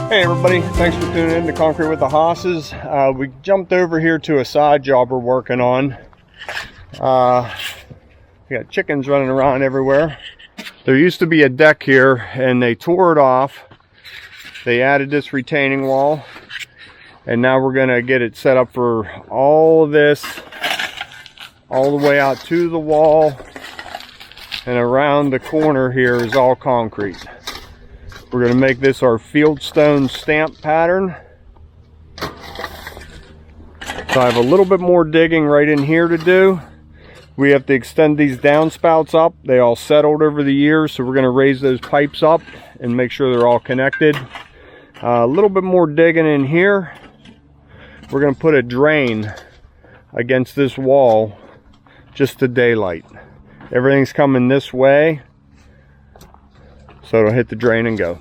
Hey everybody, thanks for tuning in to Concrete with the Hosses. We jumped over here to a side job we're working on. We got chickens running around everywhere. There used to be a deck here and they tore it off. They added this retaining wall and now we're gonna get it set up for all of this, all the way out to the wall, and around the corner here is all concrete. We're going to make this our Fieldstone stamp pattern. So I have a little bit more digging right in here to do. We have to extend these downspouts up. They all settled over the years, so we're going to raise those pipes up and make sure they're all connected. A little bit more digging in here. We're going to put a drain against this wall just to daylight. Everything's coming this way, so it'll hit the drain and go.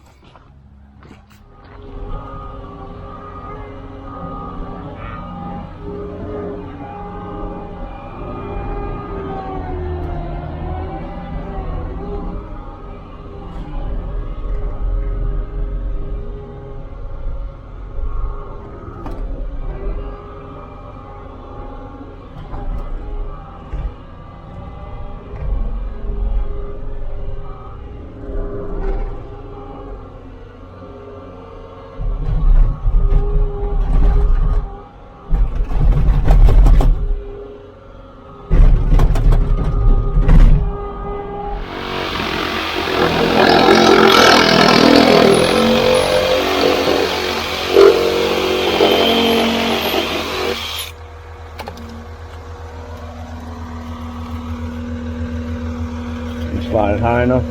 Slide it high enough?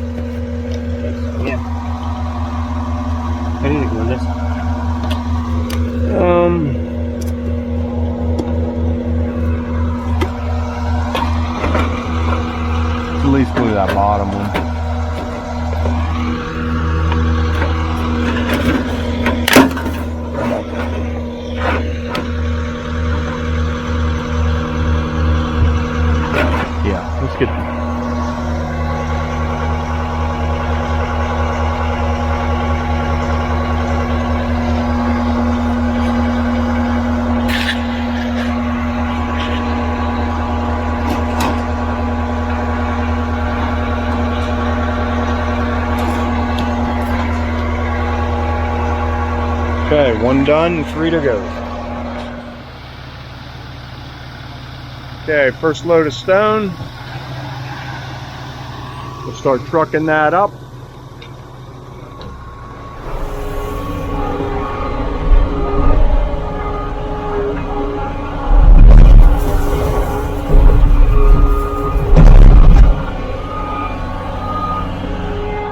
Yeah. I need to go in this. At least glue that bottom one. Yeah, let's get. Okay, one done, 3 to go. Okay, first load of stone. We'll start trucking that up.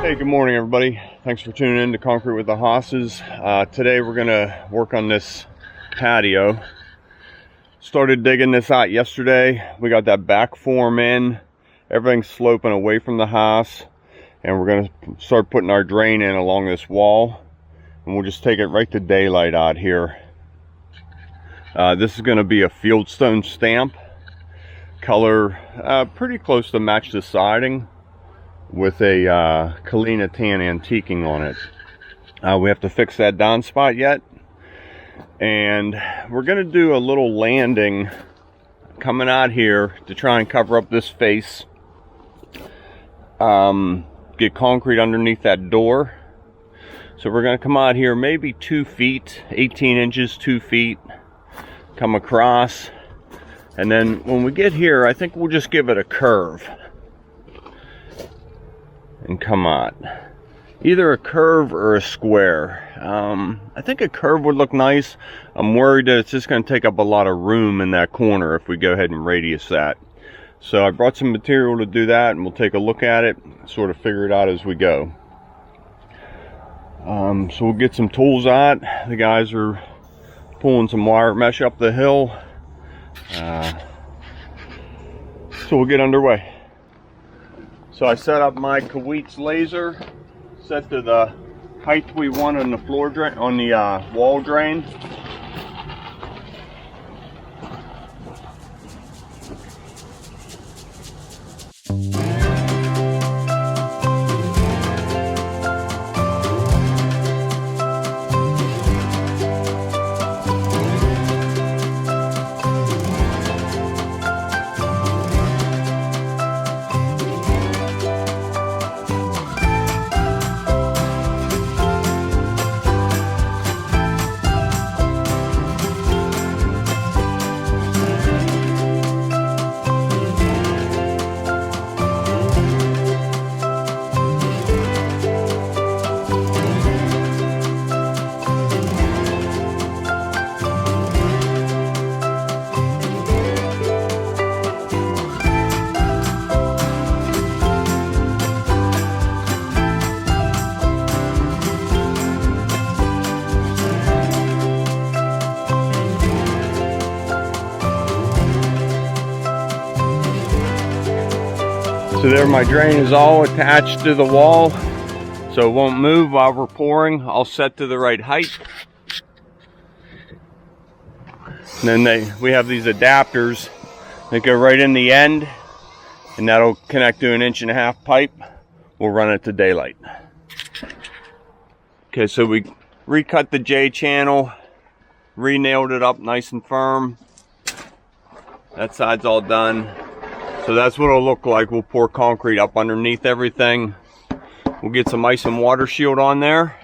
Hey, good morning everybody. Thanks for tuning in to Concrete with the Hosses. Today we're gonna work on this patio. Started digging this out yesterday. We got that back form in. Everything's sloping away from the house. And we're gonna start putting our drain in along this wall. And we'll just take it right to daylight out here. This is gonna be a Fieldstone stamp. Color pretty close to match the siding, with a Kalina tan antiquing on it. We have to fix that downspout yet, and we're gonna do a little landing coming out here to try and cover up this face. Get concrete underneath that door. So we're gonna come out here maybe 2 feet, 18 inches, 2 feet, come across, and then when we get here, I think we'll just give it a curve and come out. Either a curve or a square. I think a curve would look nice. I'm worried that it's just going to take up a lot of room in that corner if we go ahead and radius that. So I brought some material to do that, and we'll take a look at it, sort of figure it out as we go. So we'll get some tools out. The guys are pulling some wire mesh up the hill. So we'll get underway. So I set up my Kawitz laser, set to the height we want on the floor drain, on the wall drain. So there, my drain is all attached to the wall, so it won't move while we're pouring. All set to the right height. And then we have these adapters that go right in the end, and that'll connect to an 1.5-inch pipe. We'll run it to daylight. Okay, so we recut the J channel, re-nailed it up nice and firm. That side's all done. So that's what it'll look like. We'll pour concrete up underneath everything. We'll get some ice and water shield on there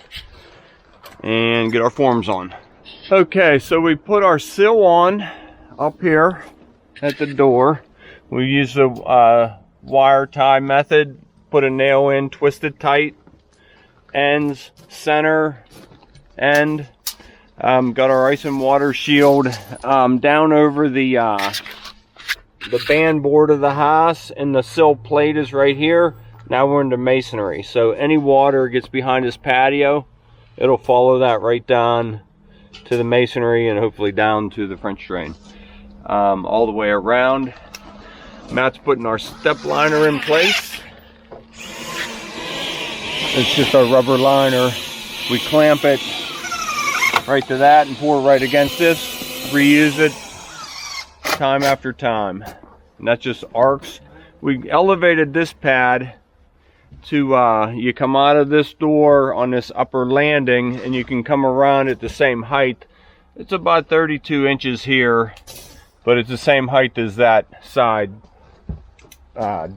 and get our forms on. Okay, so we put our sill on up here at the door. We use the wire tie method. Put a nail in, twist it tight. Ends, center, end. Got our ice and water shield down over the band board of the house, and the sill plate is right here. Now we're into masonry, so any water gets behind this patio, it'll follow that right down to the masonry and hopefully down to the French drain, all the way around. Matt's putting our step liner in place. It's just our rubber liner. We clamp it right to that and pour right against this, reuse it time after time. And that's just arcs. We elevated this pad to you come out of this door on this upper landing and you can come around at the same height. It's about 32 inches here, but it's the same height as that side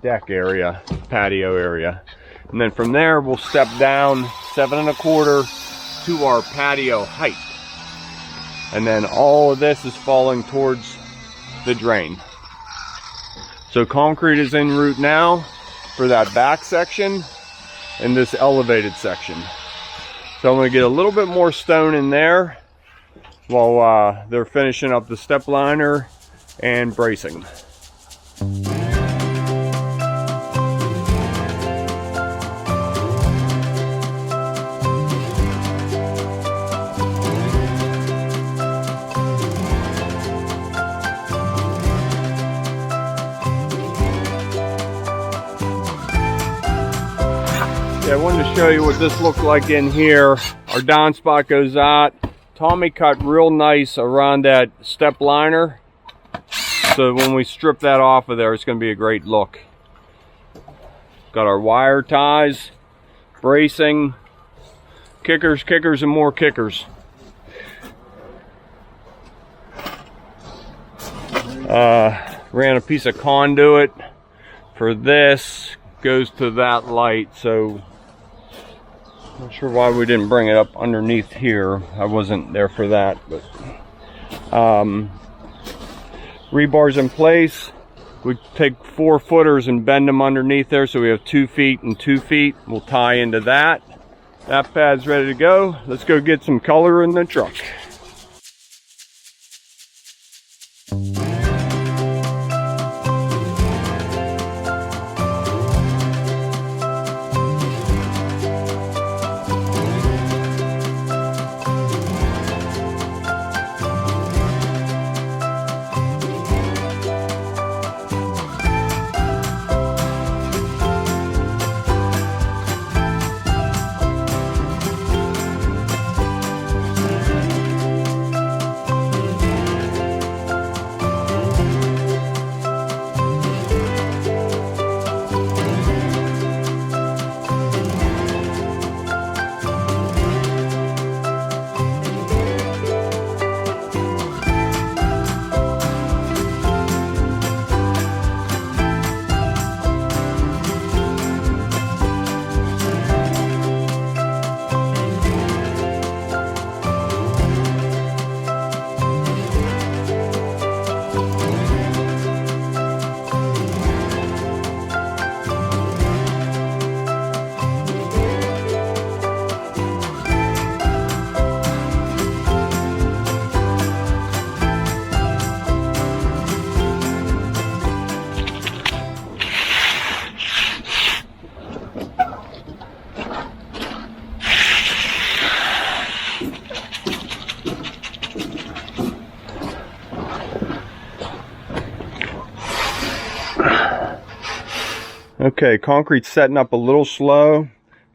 deck area, patio area. And then from there we'll step down 7 1/4 to our patio height. And then all of this is falling towards the drain. So concrete is en route now for that back section and this elevated section. So I'm going to get a little bit more stone in there while they're finishing up the step liner and bracing. I wanted to show you what this looked like in here. Our downspout goes out. Tommy cut real nice around that step liner, so when we strip that off of there, it's going to be a great look. Got our wire ties, bracing, kickers, kickers, and more kickers. Ran a piece of conduit for this, goes to that light, so not sure why we didn't bring it up underneath here. I wasn't there for that, but rebar's in place. We take 4 footers and bend them underneath there, so we have 2 feet and 2 feet. We'll tie into that. That pad's ready to go. Let's go get some color in the truck. Okay, concrete's setting up a little slow.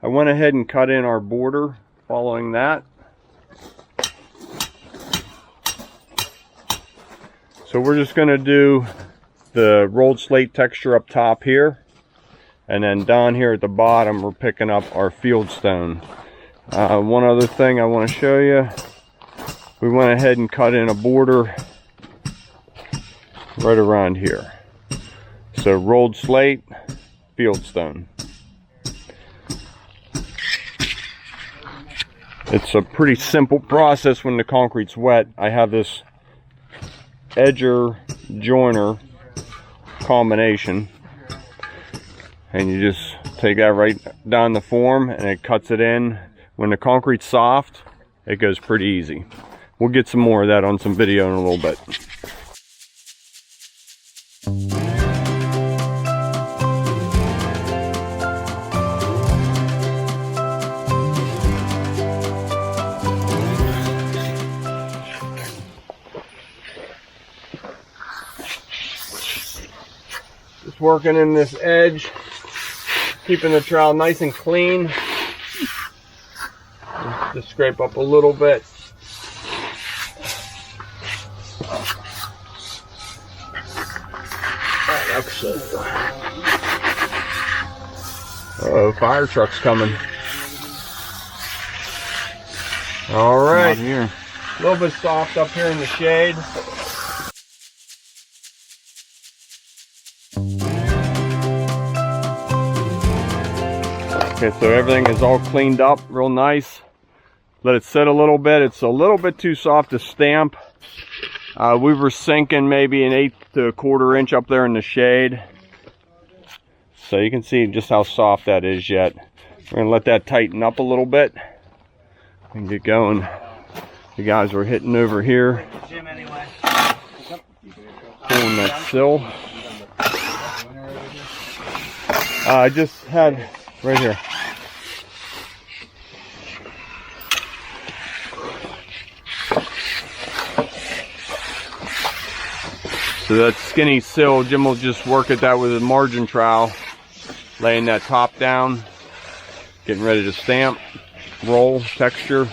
I went ahead and cut in our border following that. So we're just going to do the rolled slate texture up top here. And then down here at the bottom, we're picking up our Fieldstone. One other thing I want to show you. We went ahead and cut in a border right around here. So rolled slate, Fieldstone. It's a pretty simple process when the concrete's wet. I have this edger joiner combination, and you just take that right down the form and it cuts it in. When the concrete's soft, it goes pretty easy. We'll get some more of that on some video in a little bit. Just working in this edge, keeping the trowel nice and clean. Just scrape up a little bit. Uh-oh, fire truck's coming. All right, here. A little bit soft up here in the shade. Okay, so everything is all cleaned up real nice. Let it sit a little bit. It's a little bit too soft to stamp. We were sinking maybe an 1/8 to 1/4 inch up there in the shade. So you can see just how soft that is yet. We're gonna let that tighten up a little bit and get going. The guys were hitting over here, pulling that sill. I just had right here. So that skinny sill, Jim will just work at that with a margin trowel, laying that top down, getting ready to stamp, roll, texture.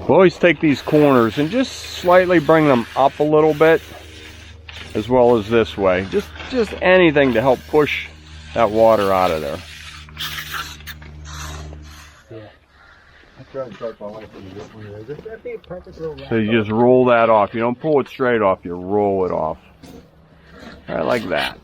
We'll always take these corners and just slightly bring them up a little bit, as well as this way. Just anything to help push that water out of there. Yeah. I tried to start my life when you get one of those. That'd be a perfect little wrap. So you just roll that off. You don't pull it straight off, you roll it off. Right like that.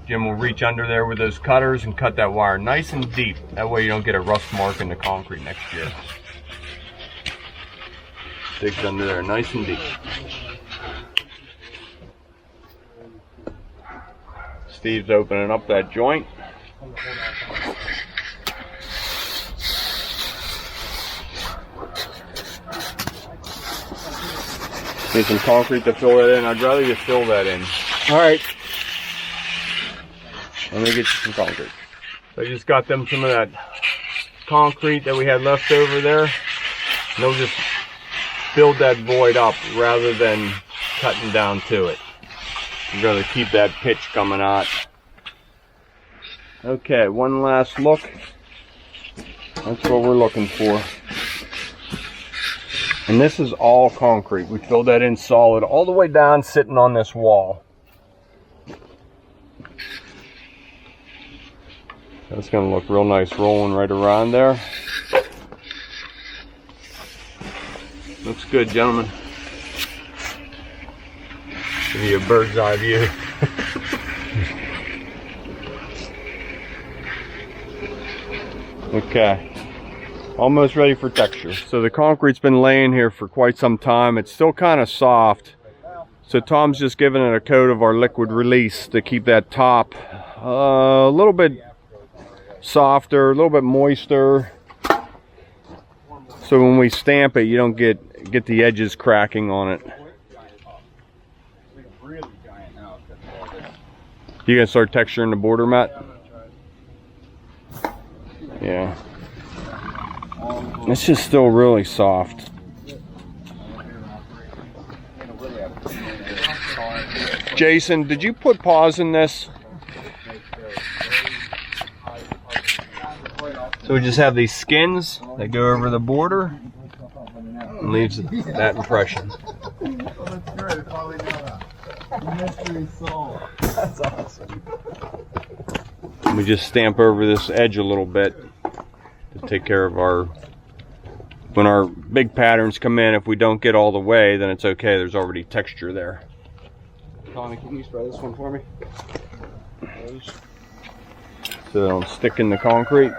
Jim will reach under there with those cutters and cut that wire nice and deep. That way you don't get a rust mark in the concrete next year. Digs under there nice and deep. Steve's opening up that joint. Need some concrete to fill that in. I'd rather you fill that in. All right. Let me get you some concrete. So I just got them some of that concrete that we had left over there. And they'll just build that void up rather than cutting down to it. I'd rather keep that pitch coming out. Okay, one last look. That's what we're looking for. And this is all concrete. We filled that in solid all the way down, sitting on this wall. That's going to look real nice rolling right around there. Looks good, gentlemen. Give you a bird's eye view. Okay. Almost ready for texture. So the concrete's been laying here for quite some time. It's still kind of soft. So Tom's just giving it a coat of our liquid release to keep that top a little bit softer, a little bit moister. So when we stamp it, you don't get the edges cracking on it. You gonna start texturing the border, Matt? Yeah. It's just still really soft. Jason, did you put paws in this? So we just have these skins that go over the border and leaves that impression. That's great. If only knew that. Mystery solved. That's awesome. We just stamp over this edge a little bit to take care of when our big patterns come in. If we don't get all the way, then it's okay. There's already texture there. Connie, can you spray this one for me? So they don't stick in the concrete.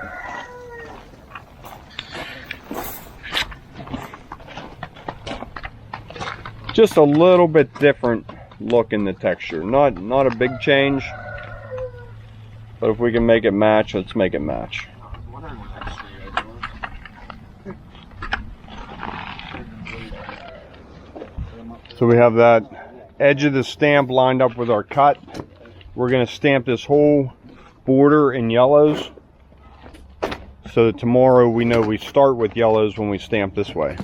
Just a little bit different look in the texture. Not a big change, but if we can make it match, let's make it match. So we have that edge of the stamp lined up with our cut. We're going to stamp this whole border in yellows, so that tomorrow we know we start with yellows when we stamp this way.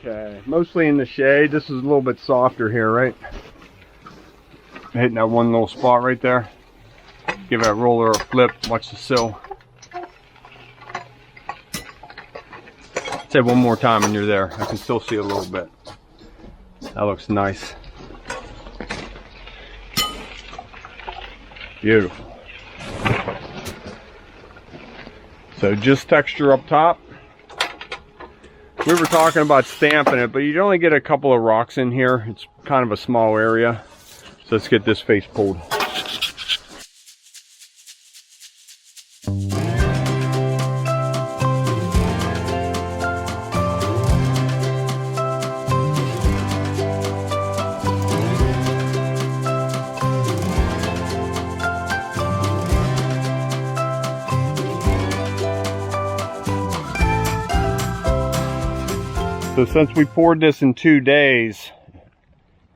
Okay, mostly in the shade. This is a little bit softer here, right? Hitting that one little spot right there. Give that roller a flip, watch the sill. Say one more time and you're there. I can still see a little bit. That looks nice. Beautiful. So just texture up top. We were talking about stamping it, but you only get a couple of rocks in here. It's kind of a small area. So let's get this face pulled. So since we poured this in 2 days,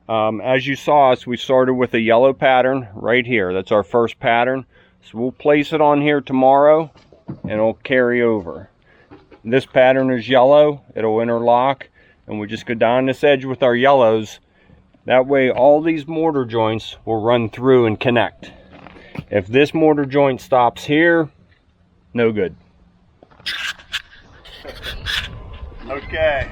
as you saw us, we started with a yellow pattern right here. That's our first pattern. So we'll place it on here tomorrow and it'll carry over. This pattern is yellow, it'll interlock, and we just go down this edge with our yellows. That way all these mortar joints will run through and connect. If this mortar joint stops here, no good. Okay,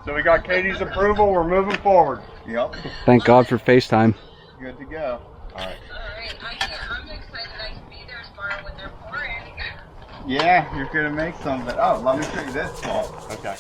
so we got Katie's approval, we're moving forward. Yep. Thank God for FaceTime. Good to go. All right. I'm excited I can be there tomorrow when they're pouring. Yeah, you're gonna make some of it. Oh, let me show you this. Oh, okay.